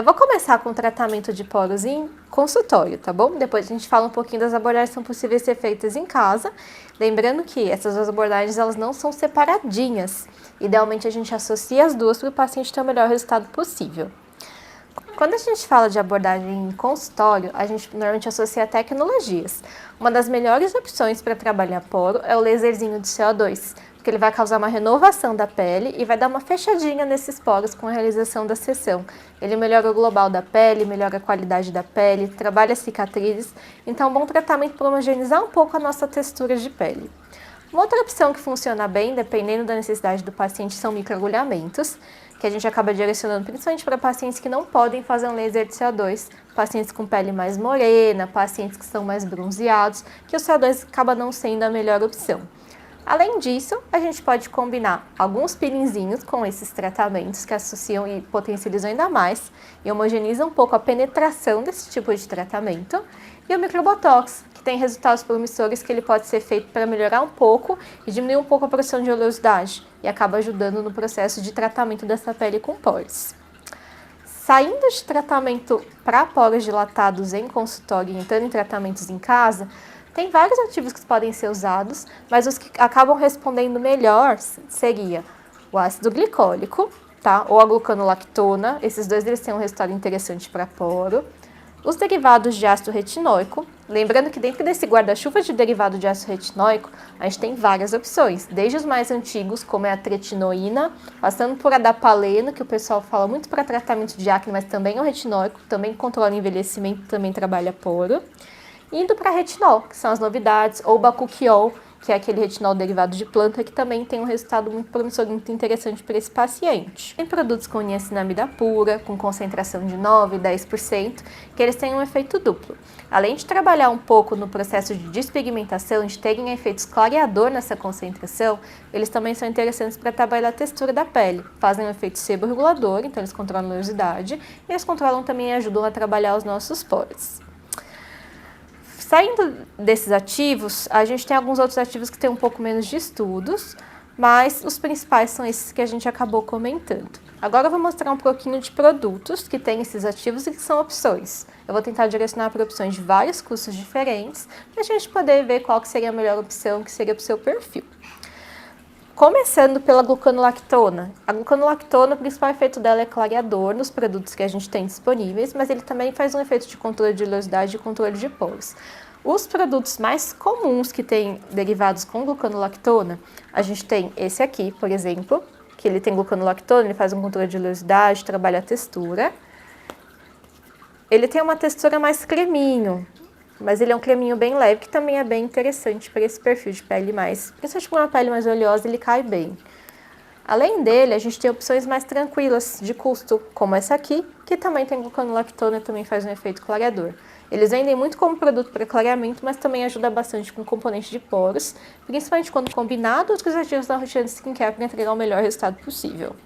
vou começar com o tratamento de poros em consultório, tá bom? Depois a gente fala um pouquinho das abordagens que são possíveis ser feitas em casa. Lembrando que essas duas abordagens, elas não são separadinhas. Idealmente a gente associa as duas para o paciente ter o melhor resultado possível. Quando a gente fala de abordagem em consultório, a gente normalmente associa tecnologias. Uma das melhores opções para trabalhar poro é o laserzinho de CO2, porque ele vai causar uma renovação da pele e vai dar uma fechadinha nesses poros com a realização da sessão. Ele melhora o global da pele, melhora a qualidade da pele, trabalha cicatrizes, então é um bom tratamento para homogeneizar um pouco a nossa textura de pele. Uma outra opção que funciona bem, dependendo da necessidade do paciente, são microagulhamentos, que a gente acaba direcionando principalmente para pacientes que não podem fazer um laser de CO2, pacientes com pele mais morena, pacientes que são mais bronzeados, que o CO2 acaba não sendo a melhor opção. Além disso, a gente pode combinar alguns peelinzinhos com esses tratamentos que associam e potencializam ainda mais e homogeneizam um pouco a penetração desse tipo de tratamento. E o microbotox, que tem resultados promissores que ele pode ser feito para melhorar um pouco e diminuir um pouco a produção de oleosidade e acaba ajudando no processo de tratamento dessa pele com poros. Saindo de tratamento para poros dilatados em consultório e entrando em tratamentos em casa, tem vários ativos que podem ser usados, mas os que acabam respondendo melhor seria o ácido glicólico, tá? Ou a glucanolactona. Esses dois eles têm um resultado interessante para poro. Os derivados de ácido retinóico, lembrando que dentro desse guarda-chuva de derivado de ácido retinóico, a gente tem várias opções, desde os mais antigos, como é a tretinoína, passando por a dapaleno, que o pessoal fala muito para tratamento de acne, mas também é o retinóico, também controla o envelhecimento, também trabalha poro. Indo para retinol, que são as novidades, ou bakuchiol, que é aquele retinol derivado de planta, que também tem um resultado muito promissor, muito interessante para esse paciente. Tem produtos com niacinamida pura, com concentração de 9% e 10%, que eles têm um efeito duplo. Além de trabalhar um pouco no processo de despigmentação, de terem efeitos clareador nessa concentração, eles também são interessantes para trabalhar a textura da pele. Fazem um efeito seborregulador, então eles controlam a oleosidade, e eles controlam também e ajudam a trabalhar os nossos poros. Saindo desses ativos, a gente tem alguns outros ativos que têm um pouco menos de estudos, mas os principais são esses que a gente acabou comentando. Agora eu vou mostrar um pouquinho de produtos que têm esses ativos e que são opções. Eu vou tentar direcionar para opções de vários custos diferentes, para a gente poder ver qual que seria a melhor opção, que seria para o seu perfil. Começando pela glucanolactona. A glucanolactona, o principal efeito dela é clareador nos produtos que a gente tem disponíveis, mas ele também faz um efeito de controle de oleosidade e controle de poros. Os produtos mais comuns que têm derivados com glucanolactona, a gente tem esse aqui, por exemplo, que ele tem glucanolactona, ele faz um controle de oleosidade, trabalha a textura. Ele tem uma textura mais creminho, mas ele é um creminho bem leve, que também é bem interessante para esse perfil de pele mais, principalmente para uma pele mais oleosa, ele cai bem. Além dele, a gente tem opções mais tranquilas de custo, como essa aqui, que também tem glucanolactona e também faz um efeito clareador. Eles vendem muito como produto para clareamento, mas também ajuda bastante com componente de poros, principalmente quando combinado com os ativos da rotina de skincare para entregar o melhor resultado possível.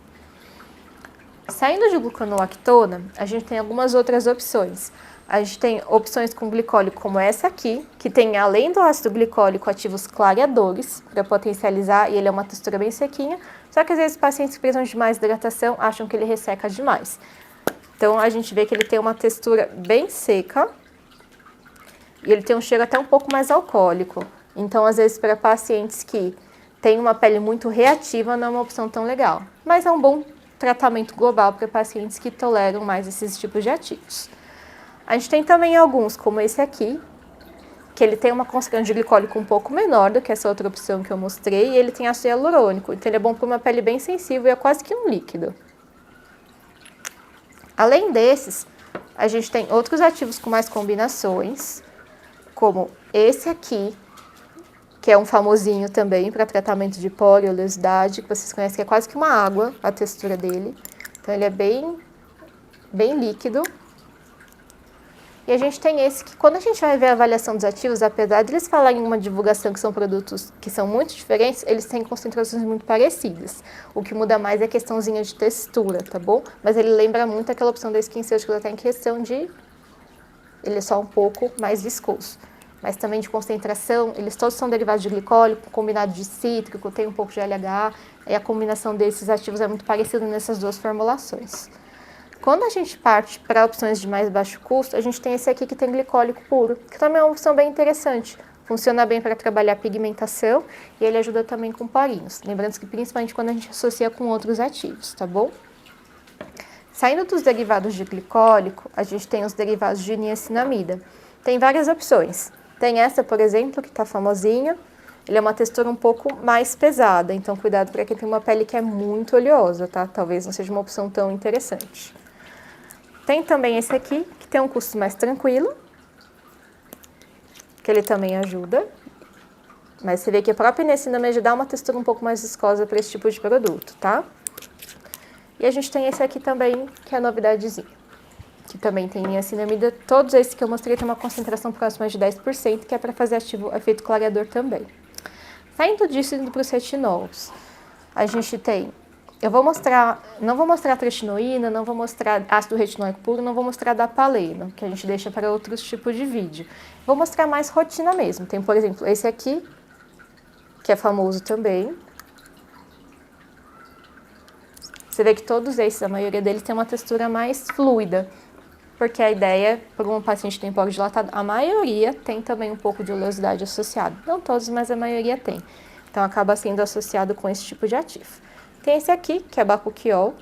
Saindo de glucanolactona, a gente tem algumas outras opções. A gente tem opções com glicólico como essa aqui, que tem além do ácido glicólico ativos clareadores para potencializar, e ele é uma textura bem sequinha, só que às vezes pacientes que precisam de mais hidratação acham que ele resseca demais. Então a gente vê que ele tem uma textura bem seca e ele tem um cheiro até um pouco mais alcoólico. Então às vezes para pacientes que têm uma pele muito reativa não é uma opção tão legal, mas é um bom tratamento global para pacientes que toleram mais esses tipos de ativos. A gente tem também alguns, como esse aqui, que ele tem uma concentração de glicólico um pouco menor do que essa outra opção que eu mostrei, e ele tem ácido hialurônico, então ele é bom para uma pele bem sensível e é quase que um líquido. Além desses, a gente tem outros ativos com mais combinações, como esse aqui, que é um famosinho também para tratamento de poro e oleosidade, que vocês conhecem que é quase que uma água, a textura dele. Então ele é bem líquido. E a gente tem esse que, quando a gente vai ver a avaliação dos ativos, apesar de eles falarem em uma divulgação que são produtos que são muito diferentes, eles têm concentrações muito parecidas. O que muda mais é a questãozinha de textura, tá bom? Mas ele lembra muito aquela opção da SkinCeuticals até em questão de... ele é só um pouco mais viscoso. Mas também de concentração, eles todos são derivados de glicólico, combinado de cítrico, tem um pouco de LH, e a combinação desses ativos é muito parecida nessas duas formulações. Quando a gente parte para opções de mais baixo custo, a gente tem esse aqui que tem glicólico puro, que também é uma opção bem interessante. Funciona bem para trabalhar pigmentação e ele ajuda também com porinhos. Lembrando que principalmente quando a gente associa com outros ativos, tá bom? Saindo dos derivados de glicólico, a gente tem os derivados de niacinamida. Tem várias opções. Tem essa, por exemplo, que está famosinha. Ele é uma textura um pouco mais pesada, então cuidado para quem tem uma pele que é muito oleosa, tá? Talvez não seja uma opção tão interessante. Tem também esse aqui, que tem um custo mais tranquilo, que ele também ajuda. Mas você vê que a própria niacinamida dá uma textura um pouco mais viscosa para esse tipo de produto, tá? E a gente tem esse aqui também, que é a novidadezinha, que também tem niacinamida. Todos esses que eu mostrei têm uma concentração próxima de 10%, que é para fazer efeito clareador também. Saindo disso, indo para os retinols, a gente tem, não vou mostrar tretinoína, não vou mostrar ácido retinóico puro, não vou mostrar dapaleno, que a gente deixa para outros tipos de vídeo. Vou mostrar mais rotina mesmo. Tem, por exemplo, esse aqui, que é famoso também. Você vê que todos esses, a maioria deles tem uma textura mais fluida, porque a ideia, para um paciente que tem poro dilatado, a maioria tem também um pouco de oleosidade associada. Não todos, mas a maioria tem. Então, acaba sendo associado com esse tipo de ativo. Tem esse aqui, que é bakuchiol.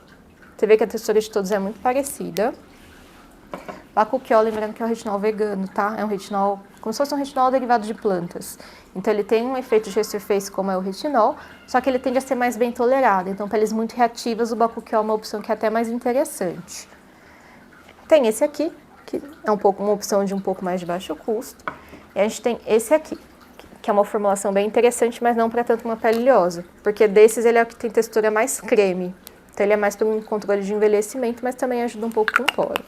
Você vê que a textura de todos é muito parecida. Bakuchiol, lembrando que é um retinol vegano, tá? É um retinol, como se fosse um retinol derivado de plantas. Então, ele tem um efeito de resurface, como é o retinol, só que ele tende a ser mais bem tolerado. Então, peles muito reativas, o bakuchiol é uma opção que é até mais interessante. Tem esse aqui, que é uma opção de um pouco mais de baixo custo. E a gente tem esse aqui, que é uma formulação bem interessante, mas não para tanto uma pele oleosa. Porque desses ele é o que tem textura mais creme. Então ele é mais para um controle de envelhecimento, mas também ajuda um pouco com o poro.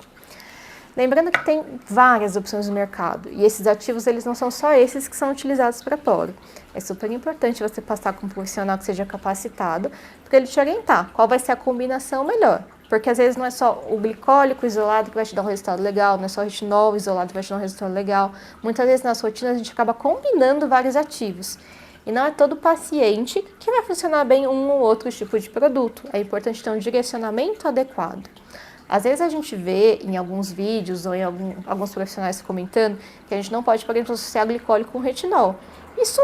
Lembrando que tem várias opções no mercado. E esses ativos, eles não são só esses que são utilizados para poro. É super importante você passar com um profissional que seja capacitado, para ele te orientar qual vai ser a combinação melhor. Porque às vezes não é só o glicólico isolado que vai te dar um resultado legal, não é só o retinol isolado que vai te dar um resultado legal. Muitas vezes nas rotinas a gente acaba combinando vários ativos. E não é todo paciente que vai funcionar bem um ou outro tipo de produto. É importante ter um direcionamento adequado. Às vezes a gente vê em alguns vídeos ou em alguns profissionais comentando que a gente não pode, por exemplo, associar glicólico com retinol. Isso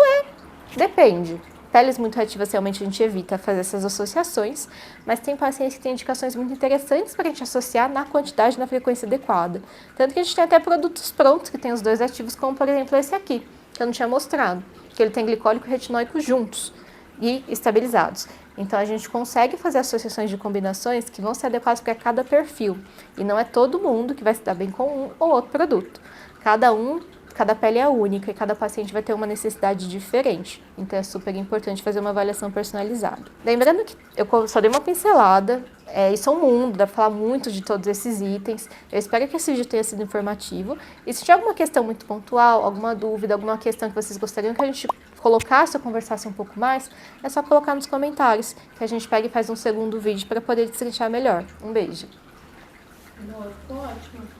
depende. Peles muito reativas, realmente a gente evita fazer essas associações, mas tem pacientes que têm indicações muito interessantes para a gente associar na quantidade e na frequência adequada. Tanto que a gente tem até produtos prontos que tem os dois ativos, como por exemplo esse aqui, que eu não tinha mostrado, que ele tem glicólico e retinóico juntos e estabilizados. Então a gente consegue fazer associações de combinações que vão ser adequadas para cada perfil. E não é todo mundo que vai se dar bem com um ou outro produto. Cada pele é única e cada paciente vai ter uma necessidade diferente. Então é super importante fazer uma avaliação personalizada. Lembrando que eu só dei uma pincelada, isso é um mundo, dá para falar muito de todos esses itens. Eu espero que esse vídeo tenha sido informativo. E se tiver alguma questão muito pontual, alguma dúvida, alguma questão que vocês gostariam que a gente colocasse ou conversasse um pouco mais, é só colocar nos comentários, que a gente pega e faz um segundo vídeo para poder destrinchar melhor. Um beijo. Não, ficou ótimo.